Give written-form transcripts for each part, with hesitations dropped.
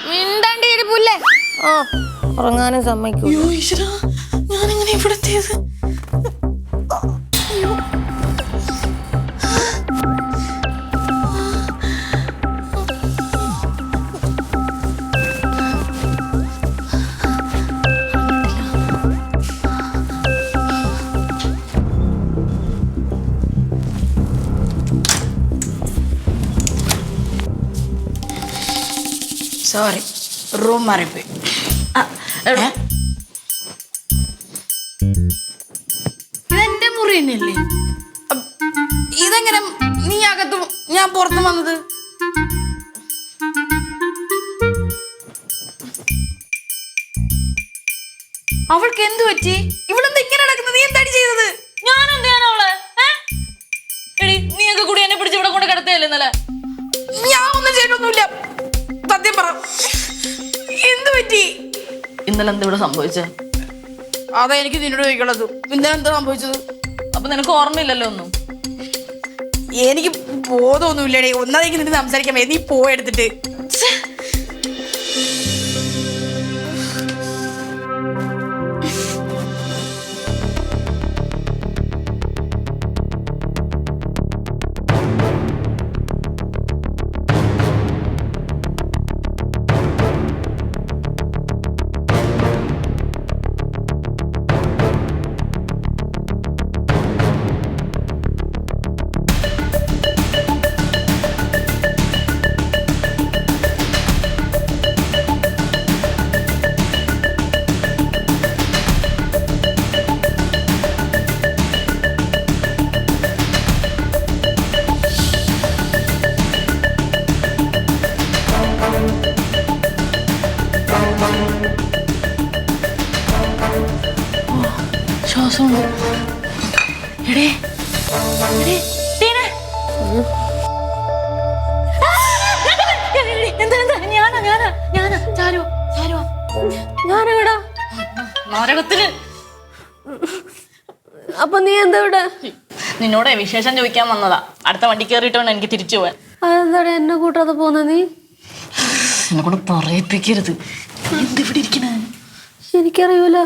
മിണ്ടാണ്ടിരിപ്പൂല്ലേ? ആ ഉറങ്ങാനും സമ്മതിക്കൂ. ഞാനെങ്ങനെ ഇവിടെ എത്തിയത്? സോറി, റൂം മാറിപ്പോയി. ഇതെന്റെ മുറി തന്നെയല്ലേ? ഇതെങ്ങനെ നീ അകത്തും ഞാൻ പുറത്തും വന്നത്? അവൾക്ക് എന്തു പറ്റി? ഇവളെന്താ ഇങ്ങനെ നടക്കുന്നത്? നീ എന്താണ് ചെയ്തത്? ഞാൻ എന്ത് ചെയ്യാനാ അവളെ? എടി നീയൊക്കെ കൂടി എന്നെ പിടിച്ച് ഇവിടെ കൊണ്ട് കിടത്തിയല്ലേ ഇന്നലെ? ഞാൻ ഒന്നും ചെയ്തൊന്നുമില്ല. സത്യം പറ, എന്തു പറ്റി? ഇന്നലെ എന്താ ഇവിടെ സംഭവിച്ചത്? അതാ എനിക്ക് നിന്നോട് ചോദിക്കുള്ളത്. ഇന്നലെ എന്താ സംഭവിച്ചത്? അപ്പൊ നിനക്ക് ഓർമ്മയില്ലല്ലോ ഒന്നും? എനിക്ക് ബോധമൊന്നുമില്ലടേ. ഒന്നാമതേക്ക് നിന്നിട്ട് സംസാരിക്കാൻ നീ പോയെടുത്തിട്ട്. ശ്വാസം എടേ ഞാനെവിടാ? നരകത്തില്. അപ്പൊ നീ എന്താ ഇവിടെ? നിന്നോട് വിശേഷം ചോദിക്കാൻ വന്നതാ. അടുത്ത വണ്ടി കയറിയിട്ട് വേണം എനിക്ക് തിരിച്ചു പോവാൻ. അതെന്താടെ എന്നെ കൂട്ടാതെ പോന്ന നീ? എന്നെ കൊണ്ട് പറയിപ്പിക്കരുത്. എന്തിവിടെ ഇരിക്കണേ? എനിക്കറിയൂല.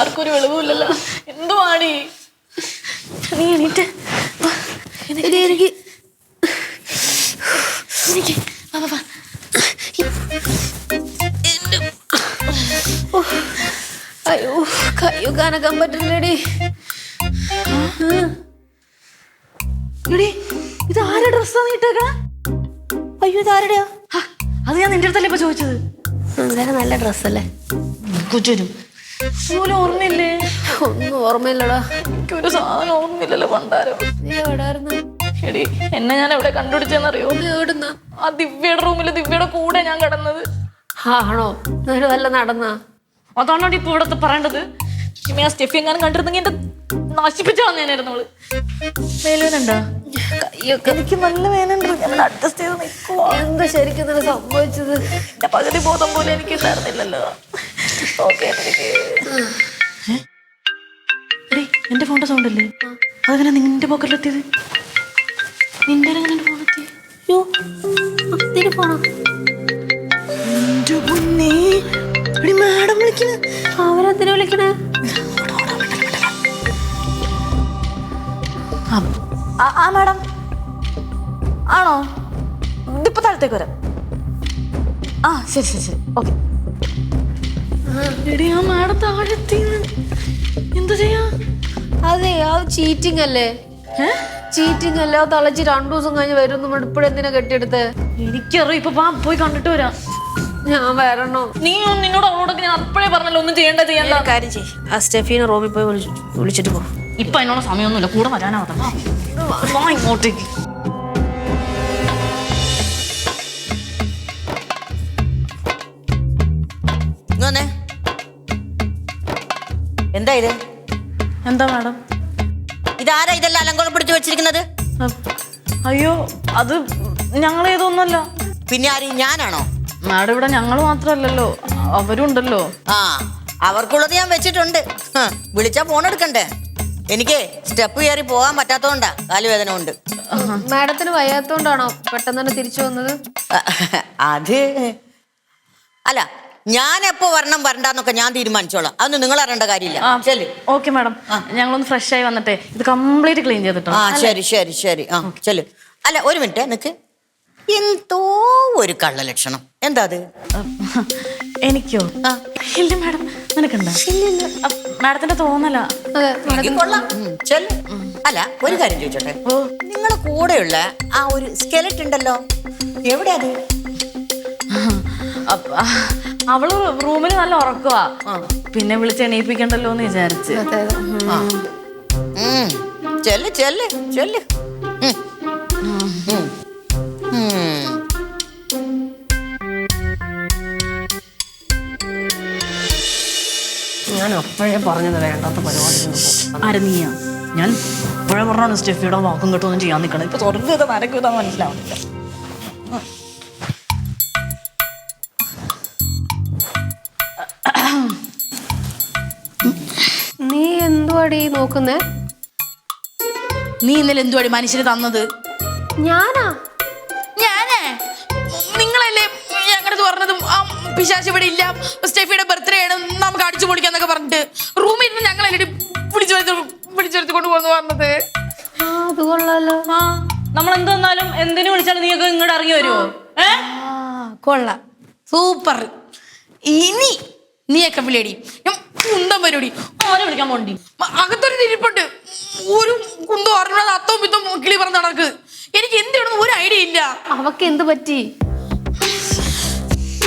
ആർക്കും ഒരു വെളിവില്ലല്ലോ. എന്തുവാടി നീ? എണീറ്റ് എനിക്ക് അയ്യോ കയ്യോ കനക്കാൻ പറ്റില്ലടി. ഇത് ആരുടെ ഡ്രസ്സാ നീ ഇട്ടേക്കണ? അയ്യോ ഇത് ആരുടെയാ? അത് ഞാൻ നിന്റെ അടുത്തല്ലേ ഇപ്പൊ ചോദിച്ചത്. എന്തായാലും നല്ല ഡ്രസ്സല്ലേ? കൊച്ചനും പോലും ഓർമ്മയില്ലേ? ഒന്നും ഓർമ്മയില്ലടാ. എനിക്കൊരു സാധനം ഓർമ്മയില്ലല്ലോ പണ്ടാരോ. നീ എവിടായിരുന്നു? എടി എന്നെ ഞാൻ എവിടെ കണ്ടുപിടിച്ചെന്നറിയോ? എവിടുന്ന? ആ ദിവ്യയുടെ റൂമില് ദിവ്യയുടെ കൂടെ ഞാൻ കിടന്നത്. ആണോ? നേരെ വല്ല നടന്നാ? അതാണോ ഇപ്പൊ ഇവിടത്തെ പറയേണ്ടത്? ആ സ്റ്റെഫി എങ്ങാനും കണ്ടിരുന്നെങ്കിൽ എന്റെ നശിപ്പിച്ചു വന്നേനായിരുന്നു അവള്. വേലുവേനുണ്ടോ? കയ്യൊക്കെ എനിക്ക് നല്ല വേനുണ്ട്. ഞാൻ അഡ്ജസ്റ്റ് ചെയ്ത് നിൽക്കുവാ. എന്താ ശരിക്കും നിനക്ക് സംഭവിച്ചത്? എന്റെ പകുതി ബോധം പോലെ എനിക്ക് ഉണ്ടായിരുന്നില്ലല്ലോ. ഓക്കെ എന്റെ ഫോണിന്റെ സൗണ്ട് അല്ലേ? അതങ്ങനെ നിന്റെ പോക്കറ്റിലെത്തിയത്? നിന്റെ എങ്ങനെ ഫോൺ എത്തി? പോണോ? മാഡം വിളിക്കണേ. അവരെന്തിനാ വിളിക്കണേ? ആ മാഡം ആണോ? ഇതിപ്പോ താഴത്തേക്ക് വരാം. ആ ശരി ശരി ശരി ഓക്കെ. എടി ആ മാഡം താഴെത്തിന്ന്. എന്താ ചെയ്യാ? അതെ അത് ചീറ്റിംഗ് അല്ലേ? ചീറ്റിംഗ് അല്ലേ? അത് തളച്ച് 2 ദിവസം കഴിഞ്ഞ് വരും. ഇപ്പോഴെന്തിനാ കെട്ടിയെടുത്ത്? എനിക്കറിയാം. ഇപ്പൊ പോയി കണ്ടിട്ട് വരാം. ഞാൻ വരണോ? നിന്നോട് അവളോടൊക്കെ ഞാൻ അപ്പോഴേ പറഞ്ഞല്ലോ ഒന്നും ചെയ്യണ്ട. കാര്യം ചെയ്യ്. ആ സ്റ്റെഫീനെ റൂമിൽ പോയി വിളിച്ചിട്ട് പോ. ഇപ്പൊ അതിനോട് സമയമൊന്നുമില്ല. കൂടെ വരാനാവട്ടെ. ഇങ്ങോട്ടേക്ക്. എന്താ ഇത്? എന്താ മാഡം? ഇതാരാ ഇതെല്ലാം അലങ്കോളം പിടിച്ചു വെച്ചിരിക്കുന്നത്? അയ്യോ അത് ഞങ്ങളേതൊന്നല്ല. പിന്നെ ആര്? ഞാനാണോ? മാഡം ഇവിടെ ഞങ്ങൾ മാത്രല്ലല്ലോ, അവരും ഉണ്ടല്ലോ. ആ അവർക്കുള്ളത് ഞാൻ വെച്ചിട്ടുണ്ട്. വിളിച്ചാ ഫോൺ എടുക്കണ്ടേ? എനിക്ക് സ്റ്റെപ്പ് കയറി പോകാൻ പറ്റാത്തോണ്ടാ കാലുവേദന ഉണ്ട്. മാഡത്തിന് വയ്യാത്തോണ്ടാണോ പെട്ടെന്ന് തന്നെ തിരിച്ചു വന്നത്? അത് അല്ല ഞാൻ എപ്പോ വരണം വരണ്ടെന്നൊക്കെ ഞാൻ തീരുമാനിച്ചോളാം. അതൊന്നും നിങ്ങൾ അറിയേണ്ട കാര്യമില്ല. ചെല്ല്. ഓക്കെ മാഡം, ഞങ്ങളൊന്ന് ഫ്രഷ് ആയി വന്നിട്ടേ ഇത് കംപ്ലീറ്റ് ക്ലീൻ ചെയ്തിട്ടോ. ആ ശരി. ആ ചെല്ലു. അല്ല ഒരു മിനിറ്റ് നിനക്ക് എന്തോ ഒരു കള്ള ലക്ഷണം. എന്താ അത്? എനിക്കോ? ഇല്ല മാഡം, നിനക്കുണ്ടോ? മാഡത്തിന്റെ തോന്നല. കൊള്ളാം. ചെല്ലു. അല്ല ഒരു കാര്യം ചോദിച്ചോട്ടെ, നിങ്ങളെ കൂടെയുള്ള ആ ഒരു സ്കെലറ്റ് ഉണ്ടല്ലോ, എവിടെയാ അത്? അവള് റൂമിൽ നല്ല ഉറക്കവാ, പിന്നെ വിളിച്ച് എണീപ്പിക്കണ്ടല്ലോ എന്ന് വിചാരിച്ച്. ചെല്ല് ചെല്ല് ചെല്ല്. ഞാൻ അപ്പോഴേ പറഞ്ഞത് വേണ്ടാത്ത പരിപാടി. ആര് നീയാ? ഞാൻ ഇപ്പോഴേ പറഞ്ഞാണ് സ്റ്റെഫിയുടെ വാക്കും കേട്ടൊന്നും ചെയ്യാൻ നിൽക്കണം. ഇപ്പൊ തുറന്നത് വരക്കൂതാ മനസ്സിലാവുന്നില്ല. നീ എന്തുവാടി നോക്കുന്നേ? നീ ഇന്നലെ എന്തുവാടി മനുഷ്യന് തന്നത്? ഞാനാ? ഞാനേ? നിങ്ങളല്ലേ ഞങ്ങളുടെ പറഞ്ഞതും പിശാച് ഇവിടെ ഇല്ല, സ്റ്റെഫിയുടെ ബർത്ത്ഡേ ആണ്, നമുക്ക് അടിച്ചു പൊളിക്കാന്നൊക്കെ പറഞ്ഞിട്ട് റൂമിൽ നിന്ന് ഞങ്ങളല്ലേ പിടിച്ചെടുത്ത് കൊണ്ടുപോകുന്നു പറഞ്ഞത്? അത് കൊള്ളാലോ. നമ്മൾ എന്ത് വന്നാലും എന്തിനു വിളിച്ചാലും നീയൊക്കെ ഇങ്ങോട്ട് ഇറങ്ങി വരുമോ? കൊള്ളാം, സൂപ്പർ. ഇനി നീയൊക്കെ വിളിയടി, ഞാൻ കുന്തം വരുടി. ഓനെ വിളിക്കാൻ പോണ്ടി. അകത്തൊരു തിരിപ്പുണ്ട്, ഒരു കുന്തം അറിഞ്ഞാൽ അത്തവും പിത്തവും കിളി പറഞ്ഞ നടക്ക്. എനിക്ക് എന്തിനാണെന്ന് ഒരു ഐഡിയ ഇല്ല. അവക്ക് എന്ത് പറ്റി?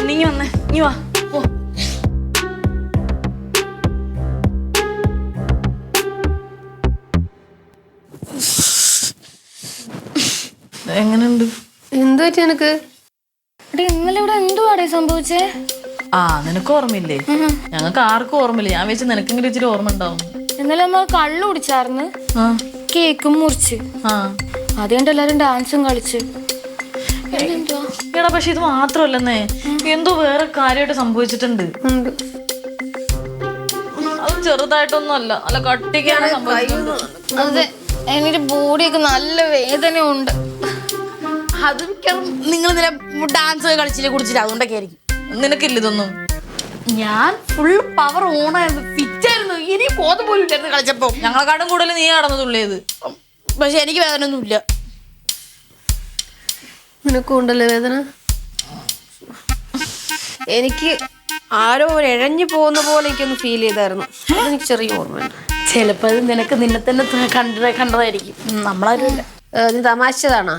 നീ വന്നേ, നീ വാ. എങ്ങനെയുണ്ട്? എന്ത് പറ്റി നിനക്ക്? ഇന്നലെ ഇവിടെ എന്തുവാടേ സംഭവിച്ചേ? നിനക്ക് ഓർമ്മയില്ലേ? ഞങ്ങൾക്ക് ആർക്കും ഓർമ്മയില്ല. ഞാൻ വെച്ച് നിനക്കെങ്കിലും ഇച്ചിരി ഓർമ്മ ഉണ്ടാവും. ഇന്നലെ നമ്മൾ കള്ളു കുടിച്ചാർന്ന്, കേക്കും മുറിച്ച്, അതുകൊണ്ട് എല്ലാരും ഡാൻസും കളിച്ച്. എടാ പക്ഷെ ഇത് മാത്രമല്ലെന്നേ, എന്തോ വേറെ കാര്യമായിട്ട് സംഭവിച്ചിട്ടുണ്ട്. അത് ചെറുതായിട്ടൊന്നും അല്ല, അല്ല കട്ടിക്കാണ് സംഭവിച്ചിട്ടുണ്ട്. അതെ, എനിക്ക് ബോഡിയൊക്കെ നല്ല വേദനയുണ്ട്. അത് നിങ്ങൾ ഇന്നലെ ഡാൻസ് കളിച്ചില്ലേ, കുടിച്ചില്ല, അതുകൊണ്ടൊക്കെ ആയിരിക്കും. നിനക്കില്ല ഇതൊന്നും? ഞാൻ ഫുൾ പവർ ഓണായിരുന്നു, ഫിറ്റായിരുന്നു, ഇനി ബോധം പോലും ഇല്ലായിരുന്നു കളിച്ചപ്പോ. ഞങ്ങളെക്കാട്ടും കൂടുതൽ നീ നടന്നതുള്ളിയത്. പക്ഷെ എനിക്ക് വേദന ഒന്നും ഇല്ല. നിനക്കും ഉണ്ടല്ലേ വേദന? എനിക്ക് ആരോ ഒരു ഇഴഞ്ഞു പോകുന്ന പോലെ എനിക്കൊന്ന് ഫീൽ ചെയ്തായിരുന്നു. അതെനിക്ക് ചെറിയ ഓർമ്മയുണ്ട്. ചിലപ്പോ അത് നിനക്ക് നിന്നെ തന്നെ കണ്ടതായിരിക്കും, നമ്മളാരും ഇല്ല. നീ തമാശതാണോ?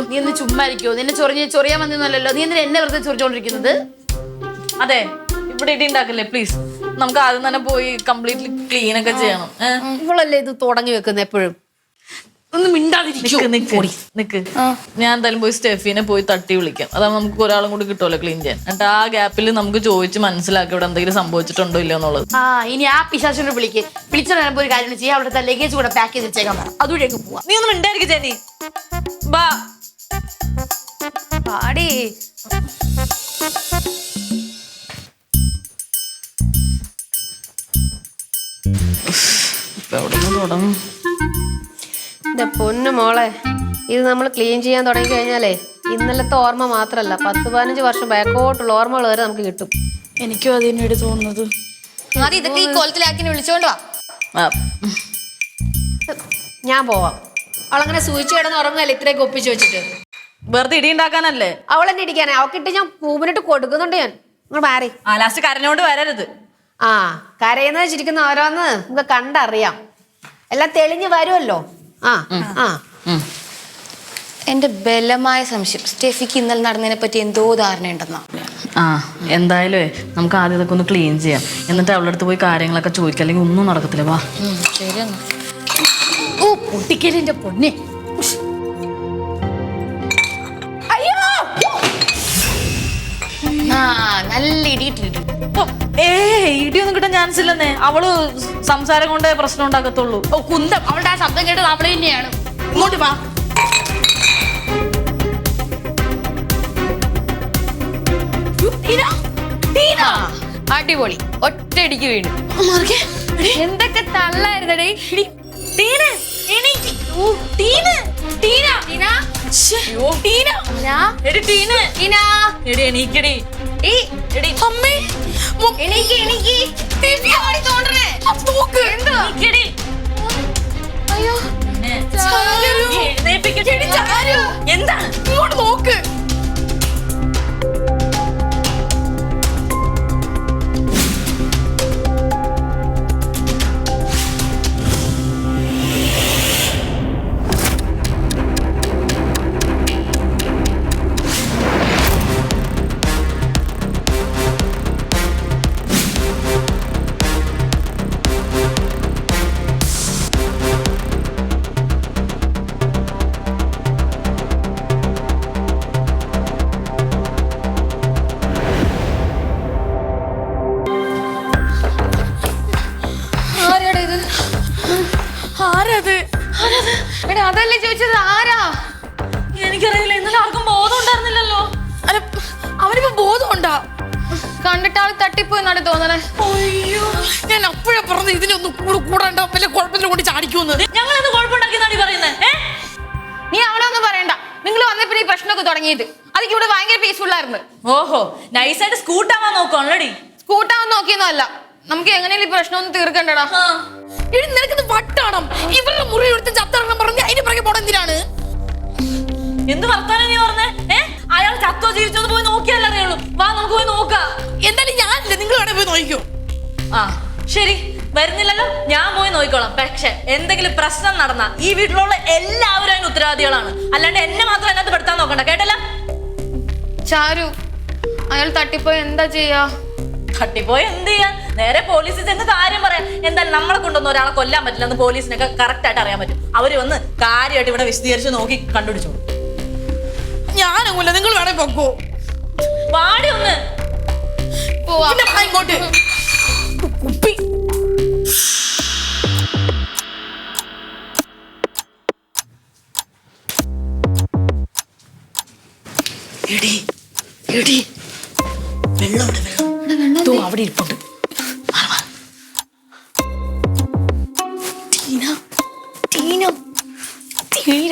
നീ ഒന്ന് ചുമ്മാ ഇരിക്കോ? നിന്നെ ചൊറിയാൻ വന്നല്ലോ, നീ എന്തിനാ എന്നെ വെറുതെ ചൊറിച്ചോണ്ടിരിക്കുന്നത്? അതെ, ഇവിടെ ഇടി ഉണ്ടാക്കല്ലേ പ്ലീസ്. നമുക്ക് ആദ്യം തന്നെ പോയി കംപ്ലീറ്റ്ലി ക്ലീൻ ഒക്കെ ചെയ്യണം. ഇവളല്ലേ ഇത് തുടങ്ങി വെക്കുന്നത് എപ്പോഴും? ഒന്ന് മിണ്ടാതിരിക്കോ? നിക്ക്, ഞാൻ എന്തായാലും പോയി സ്റ്റെഫിനെ പോയി തട്ടി വിളിക്കാം. അതാവുമ്പോ നമുക്ക് ഒരാളും കൂടി കിട്ടുമല്ലോ ക്ലീൻ ചെയ്യാൻ. എന്നിട്ട് ആ ഗ്യാപ്പിൽ നമുക്ക് ചോദിച്ച് മനസ്സിലാക്കി ഇവിടെ എന്തെങ്കിലും സംഭവിച്ചിട്ടുണ്ടോ ഇല്ലയോ എന്നുള്ളത്. ഇനി ആ പിശാചിനെ വിളിച്ചു ഒരു കാര്യം ചെയ്യാം, അവിടുത്തെ ലഗേജ് കൂടെ പാക്ക് ചെയ്ത് വെച്ചേക്കാൻ പറ, അതുവഴിയൊക്കെ പോവാ. നീ ഒന്നും മിണ്ടായിരിക്കും ജെന്നി. ബാ പാടി. തുടങ്ങും. പൊന്നു മോളെ, ഇത് നമ്മൾ ക്ലീൻ ചെയ്യാൻ തുടങ്ങി കഴിഞ്ഞാലേ ഇന്നലത്തെ ഓർമ്മ മാത്രല്ല, 10-15 വർഷം ബാക്കോട്ടുള്ള ഓർമ്മകൾ വരെ നമുക്ക് കിട്ടും. എനിക്കും അതിനോട് തോന്നുന്നത്. ആദ്യം ഇതൊക്കെ ഈ കോലത്തിലാക്കി വിളിച്ചോണ്ട് വാ. ഞാൻ പോവാം. അവളങ്ങനെ സൂചിച്ചു കിടന്ന് ഉറങ്ങല്ലേ ഇത്രയൊക്കെ ഒപ്പിച്ചു വെച്ചിട്ട്? വെറുതെ ഇടി ഉണ്ടാക്കാനല്ലേ? അവളെന്നെ ഇടിക്കാനേ? അവക്കിട്ട് ഞാൻ പൂവിനിട്ട് കൊടുക്കുന്നുണ്ട്. ഞാൻ നിങ്ങൾ മാറി. ലാസ്റ്റ് കരഞ്ഞോണ്ട് വരരുത്. കരയുന്നത് ചിരിക്കുന്ന ഓരോന്ന് നമുക്ക് കണ്ടറിയാം. എല്ലാം തെളിഞ്ഞു വരുമല്ലോ. എന്റെ ബലമായ സംശയം സ്റ്റെഫിക്ക് ഇന്നലെ നടന്നതിനെ പറ്റി എന്തോ ധാരണയുണ്ടെന്നാ. എന്തായാലും നമുക്ക് ആദ്യം ഇതൊക്കെ ഒന്ന് ക്ലീൻ ചെയ്യാം, എന്നിട്ട് അവളുടെ അടുത്ത് പോയി കാര്യങ്ങളൊക്കെ ചോദിക്കാം, അല്ലെങ്കിൽ ഒന്നും നടക്കത്തില്ല. വാ. ശരിയെന്നാ. ഓ പൊട്ടിക്കലിന്റെ പൊന്നെ. നല്ല ഇടിയിട്ടിട്ട്. ഇടിയൊന്നും കിട്ടാൻ ചാൻസ് ഇല്ലെന്നേ. അവള് സംസാരം കൊണ്ടേ പ്രശ്നം ഉണ്ടാക്കത്തുള്ളൂ. ഓ കുന്തം, അവളുടെ ആ ശബ്ദം കേട്ടത് അവളെ തന്നെയാണ്. ഇങ്ങോട്ട് വാ. അടിപൊളി, ഒറ്റയടിക്ക് വീണു. എന്തൊക്കെ തള്ളായിരുന്നടേ. ശ്ശേ, ടീന. എടി ടീന, എടി എണീക്കടി. എടി അമ്മേ, നോക്ക്. എണീക്കടി. അയ്യോ എഴുന്നേൽപ്പിക്കട്ടെ. എന്താണ്? ഇങ്ങോട്ട് നോക്ക്. ആരാടാ ഇത്? ആരത്? എടാ അതല്ലേ ചോദിച്ചത്, ആരാ? എനിക്കറിയില്ല. ഇന്നലെ ആർക്കും ബോധം ഉണ്ടായിരുന്നില്ലല്ലോ. അല്ല, അവനിപ്പോ ബോധമുണ്ടാ? കണ്ടിട്ട് ആള് തട്ടിപ്പോയി എന്നാണ് തോന്നണേ. അയ്യോ, ഞാൻ അപ്പോഴേ പറഞ്ഞത് ഇതിനൊന്നും കൂടാണ്ടോ വല്ല കുഴപ്പത്തിൽ കൊണ്ട് ചാടിക്കൂന്ന്. ഞങ്ങൾ എന്ത് കുഴപ്പമുണ്ടാക്കിയെന്നാണ് പറയുന്നത്? നീ അവിടെ ഒന്നും പറയണ്ട. നിങ്ങൾ വന്നപ്പോ ഈ പ്രശ്നമൊക്കെ തുടങ്ങിയത് അതൊക്കെ ഇവിടെ ഭയങ്കര പീസ്ഫുൾ ആയിരുന്നു. ഓഹോ, നൈസായിട്ട് സ്കൂട്ടാവാൻ നോക്കണടി. സ്കൂട്ടാവാൻ നോക്കിയൊന്നും അല്ല. നമുക്ക് എങ്ങനെയും ഈ പ്രശ്നമൊന്നും തീർക്കണ്ടടാ. ഇനി നിനക്കിത് വട്ടാണം. ഇവരുടെ മുറി എടുത്ത് ചത്തറണം പറഞ്ഞ് അതിന് പിറകെ പോണം എന്തിനാണ്? എന്ത് വർത്താനം നീ പറഞ്ഞേ? അയാൾ ചത്തോ ജീവിച്ചോ പോയി നോക്കിയാലേ അറിയുള്ളൂ. വാ നമുക്ക് പോയി നോക്കാം. എന്തായാലും ഞാനില്ല, നിങ്ങൾ വേണേ പോയി നോക്കിക്കോ. ആ ശരി, വരുന്നില്ലല്ലോ, ഞാൻ പോയി നോക്കിക്കോളാം. പക്ഷെ എന്തെങ്കിലും പ്രശ്നം നടന്ന ഈ വീട്ടിലുള്ള എല്ലാവരും അതിന് ഉത്തരവാദികളാണ്. അല്ലാണ്ട് എന്നെ മാത്രം അതിനകത്ത് പെടുത്താൻ നോക്കണ്ട, കേട്ടല്ല? ചാരു, അയാൾ തട്ടിപ്പോയി എന്താ ചെയ്യാ? തട്ടിപ്പോയി എന്ത് ചെയ്യാൻ? നേരെ പോലീസിൽ ചെന്ന് കാര്യം പറയാം. എന്തായാലും നമ്മളെ കൊണ്ടൊന്നും ഒരാളെ കൊല്ലാൻ പറ്റില്ല എന്ന് പോലീസിനൊക്കെ കറക്റ്റ് ആയിട്ട് അറിയാൻ പറ്റും. അവര് വന്ന് കാര്യമായിട്ട് ഇവിടെ വിശദീകരിച്ച് നോക്കി കണ്ടുപിടിച്ചോളൂ. ഞാനൊന്നുമില്ല, നിങ്ങൾ വേണേ പൊക്കോ. വാടി ഒന്ന് പിന്നെ വാ ഇങ്ങോട്ട്. കുപ്പി. എടി എടി, വെള്ളമുണ്ട്, വെള്ളം അവിടെ ഇരിപ്പുണ്ട്. ടീന ടീന ടീന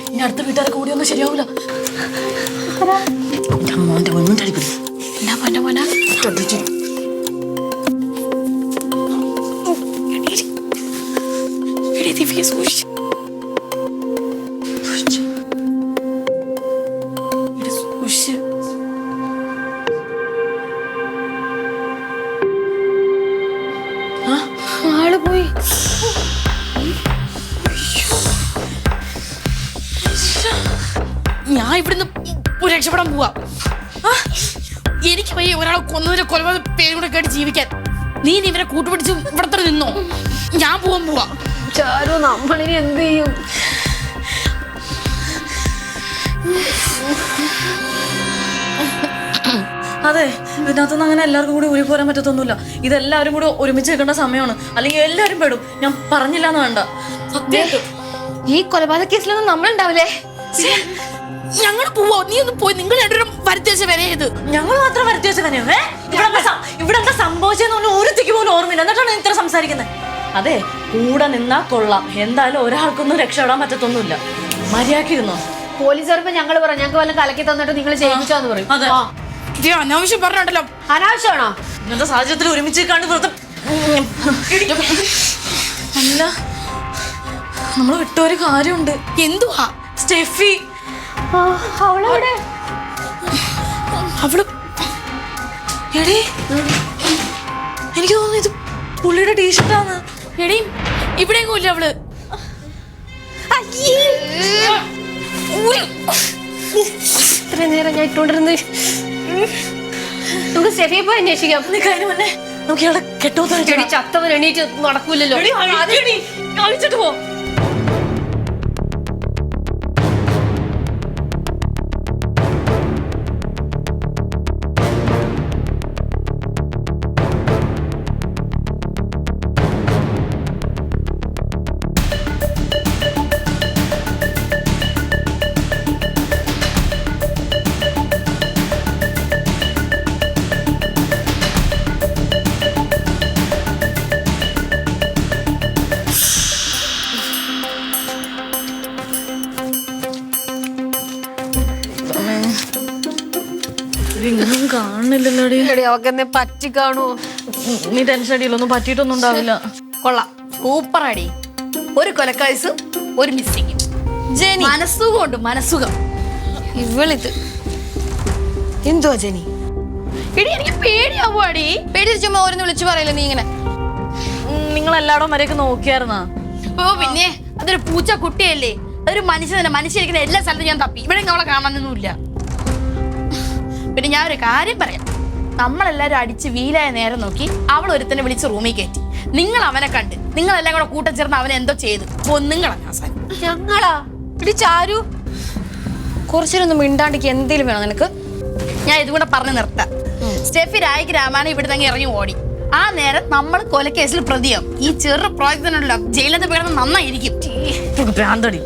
ഇനി അടുത്ത വീട്ടുകാരൊക്കെ കൂടി ഒന്നും ശരിയാവൂല. മോന്റെ ഒന്നും തടിപ്പിടി. എന്നാ പോന്ന പോന ശ്രദ്ധിച്ചു. ദിവ്യ സൂക്ഷിച്ചു. ആള് പോയി. ഞാൻ ഇവിടുന്ന് രക്ഷപ്പെടാൻ പോവാ. എനിക്ക് വയ്യ ഒരാളെ കൊന്നതിന് കൊലപാതക പേരുകൂടെ കേട്ട് ജീവിക്കാൻ. നീ ഇവരെ കൂട്ടുപിടിച്ച് ഇവിടത്തെ നിന്നോ? ഞാൻ പോവാ. ചാരു, നമ്മളിനി എന്ത് ചെയ്യും? അതെ, ഇതിനകത്തുനിന്ന് അങ്ങനെ എല്ലാവർക്കും കൂടി ഊരി പോരാൻ പറ്റത്തൊന്നുമില്ല. ഇതെല്ലാവരും കൂടി ഒരുമിച്ച് നിൽക്കേണ്ട സമയമാണ്. അല്ലെങ്കിൽ എല്ലാവരും പെടും. ഞാൻ പറഞ്ഞില്ല എന്ന് വേണ്ട. സത്യമായിട്ടും ഈ കൊലപാതക കേസിലൊന്നും നമ്മളുണ്ടാവില്ലേ? ഞങ്ങൾ പോവോ? നീ ഒന്ന് പോയി. നിങ്ങൾ രണ്ടുപേരും വരുത്തിവെച്ച വരയത്. ഞങ്ങൾ മാത്രം വരുത്തി വെച്ച തന്നെയോ? ഇവിടെ എന്താ സംഭവിച്ചെന്ന് ഒരുത്തിക്ക് പോലും ഓർമ്മയില്ല. എന്നിട്ടാണ് ഇത്ര സംസാരിക്കുന്നത്. അതെ, കൂടെ നിന്നാ കൊള്ളാം. എന്തായാലും ഒരാൾക്കൊന്നും രക്ഷപ്പെടാൻ പറ്റത്തൊന്നുമില്ല. മര്യാദക്കിരുന്നോ? പോലീസ് വരുമ്പോ ഞങ്ങൾ പറയാം, ഞങ്ങൾക്ക് വല്ല കലക്കി തന്നിട്ട് നിങ്ങൾ ചെയ്യിപ്പിച്ചോന്ന് പറയും. അതെ, ഇത് അനാവശ്യം പറഞ്ഞിട്ടല്ലോ. അനാവശ്യമാണോ? ഇങ്ങനത്തെ സാഹചര്യത്തിൽ ഒരുമിച്ച് കണ്ട് പുറത്ത് അല്ല, നമ്മൾ വിട്ടൊരു കാര്യമുണ്ട്. എന്തുവാ? സ്റ്റെഫി. അവളവിടെ അവള് എടീ, എനിക്ക് തോന്നുന്നു ഇത് പുള്ളിയുടെ ടീഷർട്ടാണ്. എടീ, ഇവിടെയെങ്കിലും ഇല്ല അവള്. ഇത്രയും നേരം ഞാൻ ഇട്ടോണ്ടിരുന്ന്. നമുക്ക് സ്റ്റെഫിയെ പോയി അന്വേഷിക്കാം. നീ കഴിഞ്ഞ മുന്നേ നമുക്ക് ഇയാളെ കെട്ടോ ചത്തവൻ എണീറ്റ് നടക്കൂലല്ലോ. അഴിച്ചിട്ട് പോ. കാണുന്നില്ലല്ലോടി. എടി അവക്ക് എന്നെ പറ്റി കാണുമോ? നീ ടെൻഷൻ അടിയില്ല, ഒന്നും പറ്റിയിട്ടൊന്നും ഉണ്ടാവില്ല. കൊള്ളാം, സൂപ്പർ അടി. ഒരു കൊലക്കേസ്, ഒരു മിസ്സിങ്. മനസ്സുഖം ഉണ്ട്, മനസ്സുഖം. ഇവളിത് എന്തുവാ ജെനി? എടി എനിക്ക് പേടിയാവുവാടി. പേടി ചുമ്മാ ഓരോന്ന് വിളിച്ചു പറയില്ല നീ ഇങ്ങനെ. നിങ്ങൾ എല്ലായിടവും വരെയൊക്കെ നോക്കിയായിരുന്നാ? ഓ പിന്നെ അതൊരു പൂച്ച കുട്ടിയല്ലേ, അതൊരു മനുഷ്യനെ. മനുഷ്യരിക്കുന്ന എല്ലാ സ്ഥലത്തും ഞാൻ തപ്പി, ഇവിടെ അവളെ കാണാനൊന്നുമില്ല. പിന്നെ ഞാൻ ഒരു കാര്യം പറയാം, നമ്മളെല്ലാരും അടിച്ച് വീലായ നേരം നോക്കി അവൾ ഒരുത്തനെ വിളിച്ച് റൂമിൽ കയറ്റി. നിങ്ങൾ അവനെ കണ്ട് നിങ്ങളെല്ലാം കൂടെ കൂട്ടം ചേർന്ന് അവനെ എന്തോ ചെയ്തു കൊന്നുങ്ങളാ. ഞങ്ങളാ? ഇടി ചാരു, കുറച്ചൊന്നും മിണ്ടാണ്ടിക്ക് എന്തേലും വേണം നിനക്ക്? ഞാൻ ഇതും കൂടെ പറഞ്ഞു നിർത്താം. സ്റ്റെഫി രായ്ക്ക് രാമായണം ഇവിടെ തന്നെ ഇറങ്ങി ഓടി. ആ നേരം നമ്മൾ കൊലക്കേസിൽ പ്രതിയാവും. ഈ ചെറു പ്രോജക്റ്റിനുള്ള ജയിലിനകത്ത് പേടുന്ന നന്നായിരിക്കും. ഭ്രാന്തടി.